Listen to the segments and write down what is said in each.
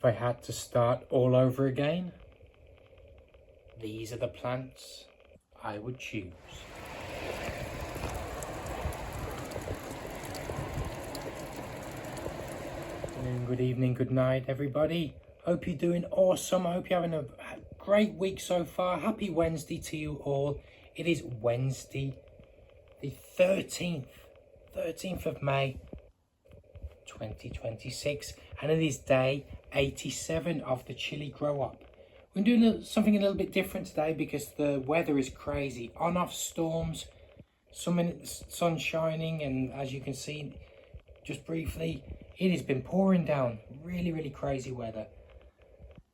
If I had to start all over again, these are the plants I would choose. Good evening, good night, everybody. Hope you're doing awesome. I hope you're having a great week so far. Happy Wednesday to you all. It is Wednesday, the 13th of May, 2026, and it is day 87 of the Chilli Grow Up. We're doing something a little bit different today because the weather is crazy. On-off storms, some minutes sun shining, and as you can see, just briefly, it has been pouring down. Really crazy weather.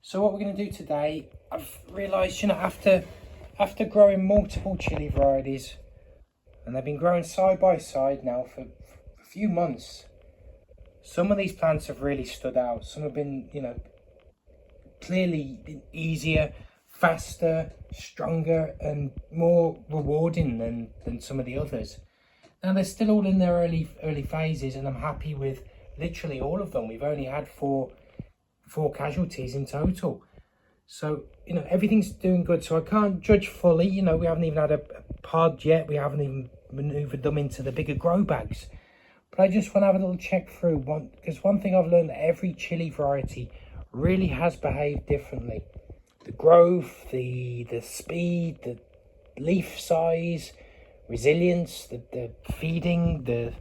So what we're going to do today, I've realised, after growing multiple chilli varieties, and they've been growing side by side now for a few months, some of these plants have really stood out. Some have been, clearly been easier, faster, stronger, and more rewarding than some of the others. Now they're still all in their early phases, and I'm happy with literally all of them. We've only had four casualties in total, so everything's doing good. So I can't judge fully. We haven't even had a pod yet. We haven't even maneuvered them into the bigger grow bags. But I just want to have a little check through because one thing I've learned, that every chilli variety really has behaved differently. The growth, the speed, the leaf size, resilience, the feeding, the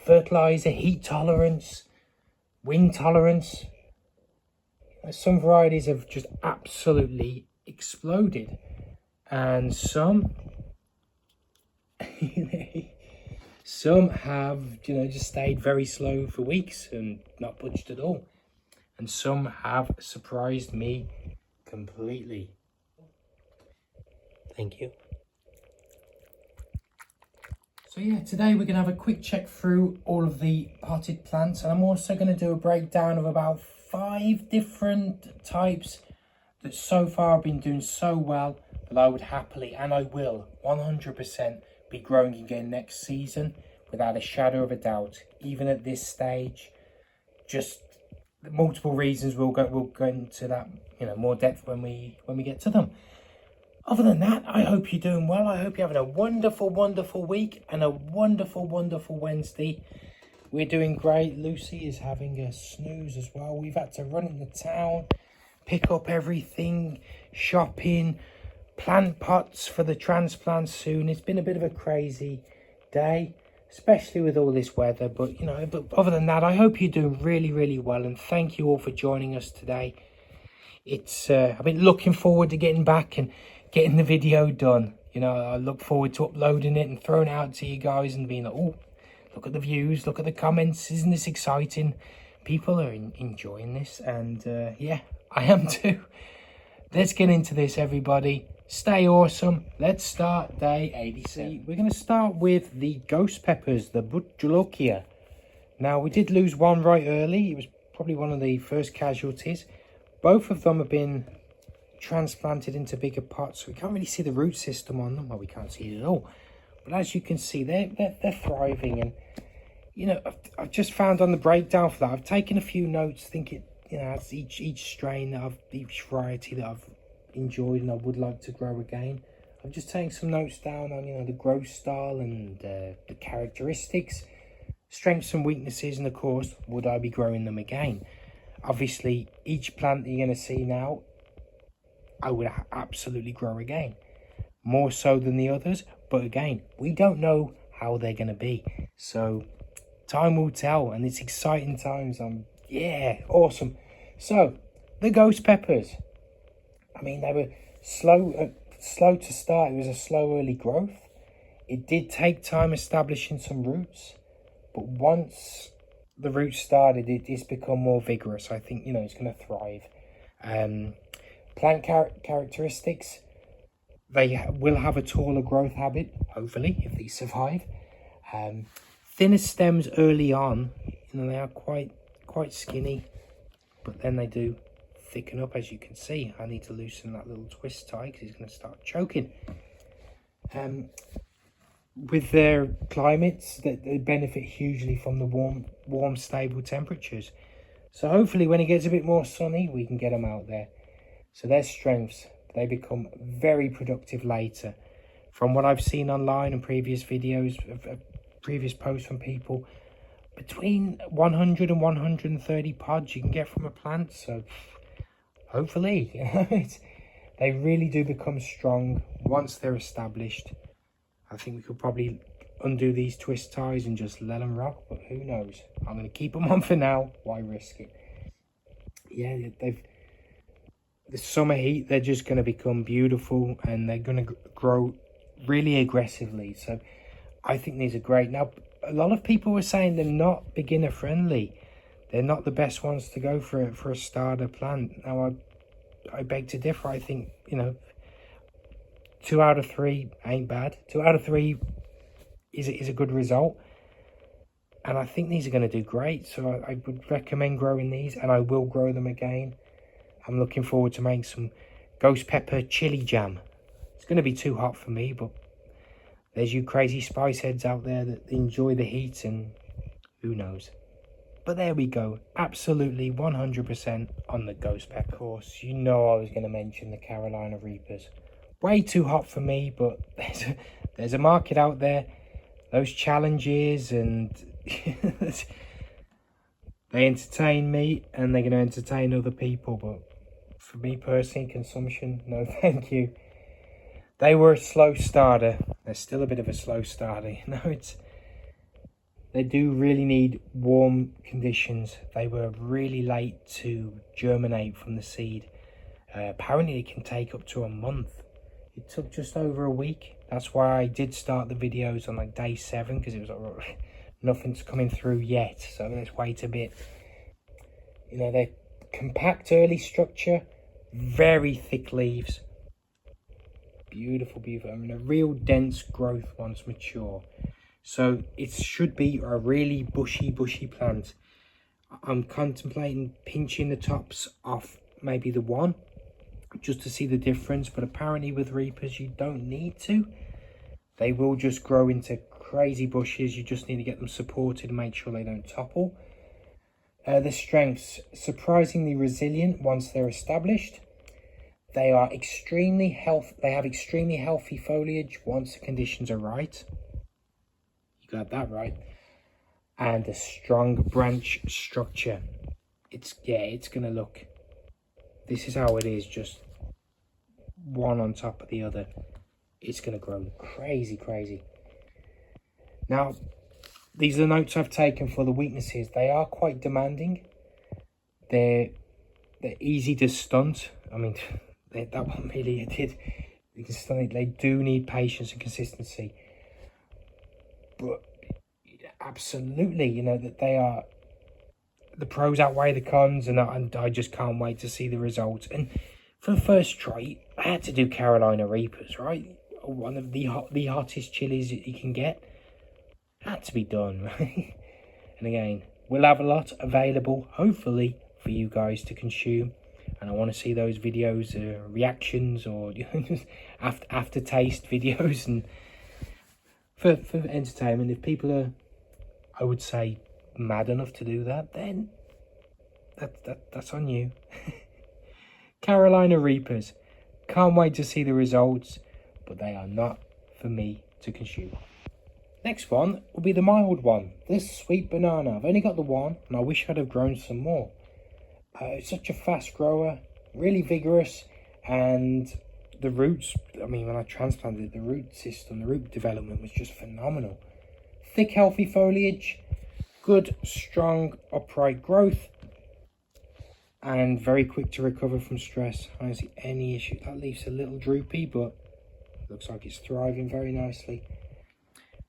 fertilizer, heat tolerance, wind tolerance. Some varieties have just absolutely exploded, and some have just stayed very slow for weeks and not budged at all, and some have surprised me completely. Thank you. So yeah, today we're going to have a quick check through all of the potted plants, and I'm also going to do a breakdown of about 5 different types that so far have been doing so well that I would happily, and I will 100% be growing again next season without a shadow of a doubt. Even at this stage, just multiple reasons. We'll go into that more depth when we get to them. Other than that, I hope you're doing well. I hope you're having a wonderful week and a wonderful Wednesday. We're doing great. Lucy is having a snooze as well. We've had to run into town, pick up everything, shopping, plant pots for the transplants soon. It's been a bit of a crazy day, especially with all this weather. But, but other than that, I hope you're doing really well. And thank you all for joining us today. It's I've been looking forward to getting back and getting the video done. I look forward to uploading it and throwing it out to you guys and being like, oh, look at the views, look at the comments. Isn't this exciting? People are enjoying this, and yeah, I am too. Let's get into this, everybody. Stay awesome. Let's start day 87. We're going to start with the ghost peppers, the Bhut Jolokia. Now, we did lose one right early. It was probably one of the first casualties. Both of them have been transplanted into bigger pots. We can't really see the root system on them. Well, we can't see it at all. But as you can see, they're thriving. And, I've just found on the breakdown for that, I've taken a few notes, thinking, that's each strain, each variety that I've enjoyed and I would like to grow again. I'm just taking some notes down on, the growth style and the characteristics, strengths and weaknesses, and of course, would I be growing them again? Obviously, each plant that you're going to see now, I would absolutely grow again. More so than the others, but again, we don't know how they're going to be. So, time will tell, and it's exciting times. Yeah, awesome. So, the ghost peppers. I mean, they were slow to start. It was a slow early growth. It did take time establishing some roots, but once the roots started, it's become more vigorous. I think, it's going to thrive. Plant characteristics, they will have a taller growth habit, hopefully, if they survive. Thinner stems early on, they are quite skinny, but then they do thicken up, as you can see. I need to loosen that little twist tie because he's going to start choking. With their climates, that they benefit hugely from the warm, stable temperatures. So hopefully when it gets a bit more sunny, we can get them out there. So their strengths, they become very productive later. From what I've seen online and previous videos, previous posts from people, between 100 and 130 pods you can get from a plant. So hopefully, they really do become strong once they're established. I think we could probably undo these twist ties and just let them rock, but who knows? I'm going to keep them on for now. Why risk it? Yeah, the summer heat, they're just going to become beautiful and they're going to grow really aggressively. So I think these are great. Now, a lot of people were saying they're not beginner friendly. They're not the best ones to go for a starter plant. Now, I beg to differ. I think, 2 out of 3 ain't bad. 2 out of 3 is a good result. And I think these are going to do great. So I would recommend growing these, and I will grow them again. I'm looking forward to making some ghost pepper chili jam. It's going to be too hot for me, but there's you crazy spice heads out there that enjoy the heat, and who knows. But there we go. Absolutely 100% on the ghost pepper. Of course, I was going to mention the Carolina Reapers. Way too hot for me, but there's a market out there. Those challenges, and they entertain me, and they're going to entertain other people. But for me personally, consumption, no thank you. They were a slow starter. They're still a bit of a slow starter. They do really need warm conditions. They were really late to germinate from the seed. Apparently it can take up to a month. It took just over a week. That's why I did start the videos on like day 7, because it was nothing's coming through yet. So let's wait a bit. They're compact early structure, very thick leaves. Beautiful. A real dense growth once mature. So it should be a really bushy plant. I'm contemplating pinching the tops off maybe the one, just to see the difference. But apparently with Reapers, you don't need to. They will just grow into crazy bushes. You just need to get them supported and make sure they don't topple. The strengths, surprisingly resilient once they're established. They are extremely healthy. They have extremely healthy foliage once the conditions are right. You got that right. And a strong branch structure. It's gonna look. This is how it is, just one on top of the other. It's gonna grow crazy. Now, these are the notes I've taken for the weaknesses. They are quite demanding. They're easy to stunt. I mean, that one really did. You can stunt it. They do need patience and consistency. But absolutely, that they are, the pros outweigh the cons, and I just can't wait to see the results. And for the first try, I had to do Carolina Reapers, right? One of the hottest chilies that you can get. Had to be done, right? And again, we'll have a lot available, hopefully, for you guys to consume. And I want to see those videos, reactions, or just aftertaste videos, and for entertainment. If people are, I would say, mad enough to do that, then that's on you. Carolina Reapers, can't wait to see the results, but they are not for me to consume. Next one will be the mild one, this sweet banana. I've only got the one, and I wish I'd have grown some more. It's such a fast grower, really vigorous, and the roots, I mean, when I transplanted it, the root system, the root development was just phenomenal. Thick, healthy foliage, good, strong, upright growth, and very quick to recover from stress. I don't see any issue. That leaf's a little droopy, but looks like it's thriving very nicely.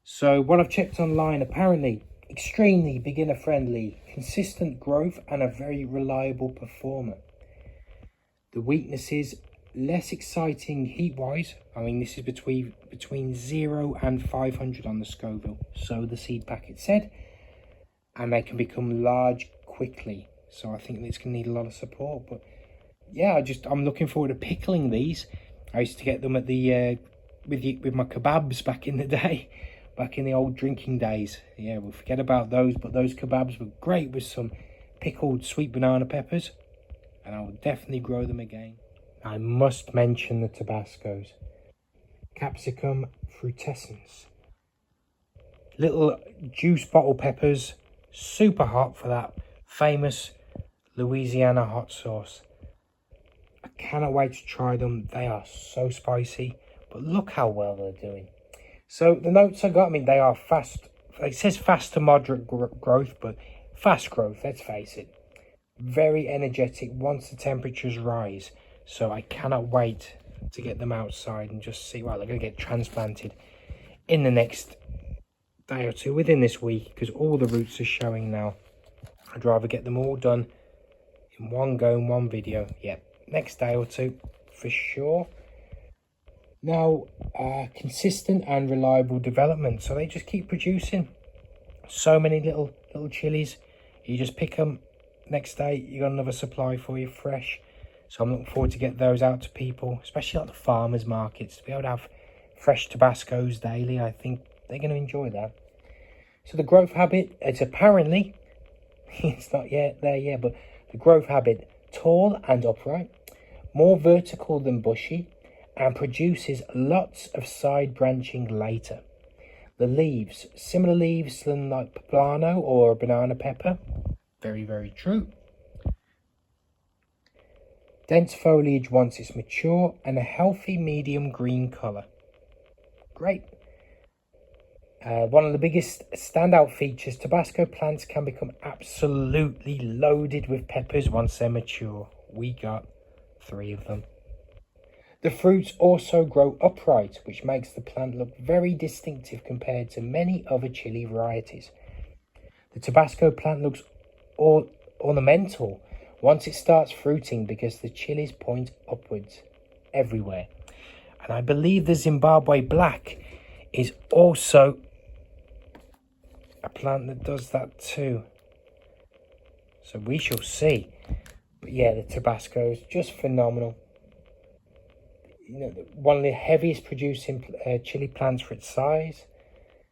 So what I've checked online, apparently extremely beginner friendly, consistent growth, and a very reliable performer. The weaknesses, less exciting heat wise. I mean, this is between 0 and 500 on the Scoville, so the seed packet said, and they can become large quickly. So I think it's going to need a lot of support. But yeah, I'm looking forward to pickling these. I used to get them at the with my kebabs back in the day. Back in the old drinking days. Yeah, we'll forget about those, but those kebabs were great with some pickled sweet banana peppers, and I will definitely grow them again. I must mention the Tabascos. Capsicum frutescens. Little juice bottle peppers, super hot for that famous Louisiana hot sauce. I cannot wait to try them. They are so spicy, but look how well they're doing. So the notes I got, I mean, they are fast. It says fast to moderate growth, but fast growth, let's face it. Very energetic once the temperatures rise. So I cannot wait to get them outside and just see. Well, they're going to get transplanted in the next day or two, within this week, because all the roots are showing now. I'd rather get them all done in one go, in one video. Yeah, next day or two for sure. Now, consistent and reliable development. So they just keep producing so many little chilies. You just pick them, next day you got another supply for you fresh. So I'm looking forward to get those out to people, especially at the farmers markets, to be able to have fresh Tabascos daily. I think they're going to enjoy that. So the growth habit, it's apparently, it's not yet there yet, but the growth habit, tall and upright, more vertical than bushy, and produces lots of side branching later. The leaves, similar leaves than like poblano or banana pepper. Very, very true. Dense foliage once it's mature, and a healthy medium green colour. Great. One of the biggest standout features, Tabasco plants can become absolutely loaded with peppers once they're mature. We got 3 of them. The fruits also grow upright, which makes the plant look very distinctive compared to many other chili varieties. The Tabasco plant looks ornamental once it starts fruiting because the chilies point upwards everywhere. And I believe the Zimbabwe Black is also a plant that does that too. So we shall see. But yeah, the Tabasco is just phenomenal. You know, one of the heaviest producing chili plants for its size.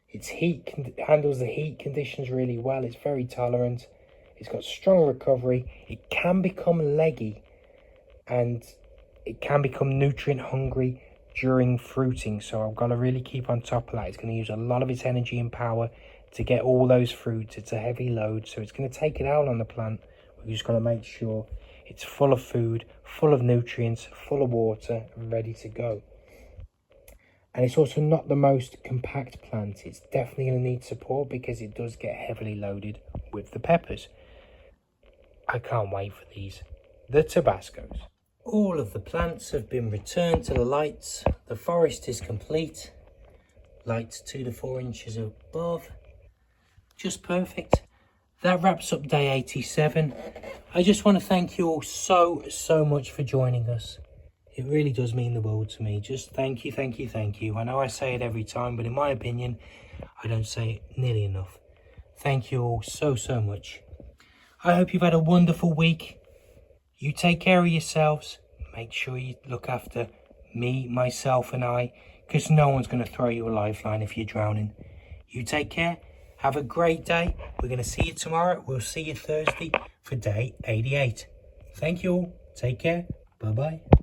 Its heat handles the heat conditions really well. It's very tolerant. It's got strong recovery. It can become leggy, and it can become nutrient hungry during fruiting. So I've got to really keep on top of that. It's going to use a lot of its energy and power to get all those fruits. It's a heavy load, so it's going to take it out on the plant. We're just going to make sure it's full of food, full of nutrients, full of water, and ready to go. And it's also not the most compact plant. It's definitely going to need support because it does get heavily loaded with the peppers. I can't wait for these. The Tabascos. All of the plants have been returned to the lights. The forest is complete. Lights 2 to 4 inches above. Just perfect. That wraps up day 87. I just want to thank you all so much for joining us. It really does mean the world to me. Just thank you, thank you, thank you. I know I say it every time, but in my opinion, I don't say it nearly enough. Thank you all so much. I hope you've had a wonderful week. You take care of yourselves. Make sure you look after me, myself and I, because no one's going to throw you a lifeline if you're drowning. You take care. Have a great day. We're going to see you tomorrow. We'll see you Thursday for day 88. Thank you all. Take care. Bye-bye.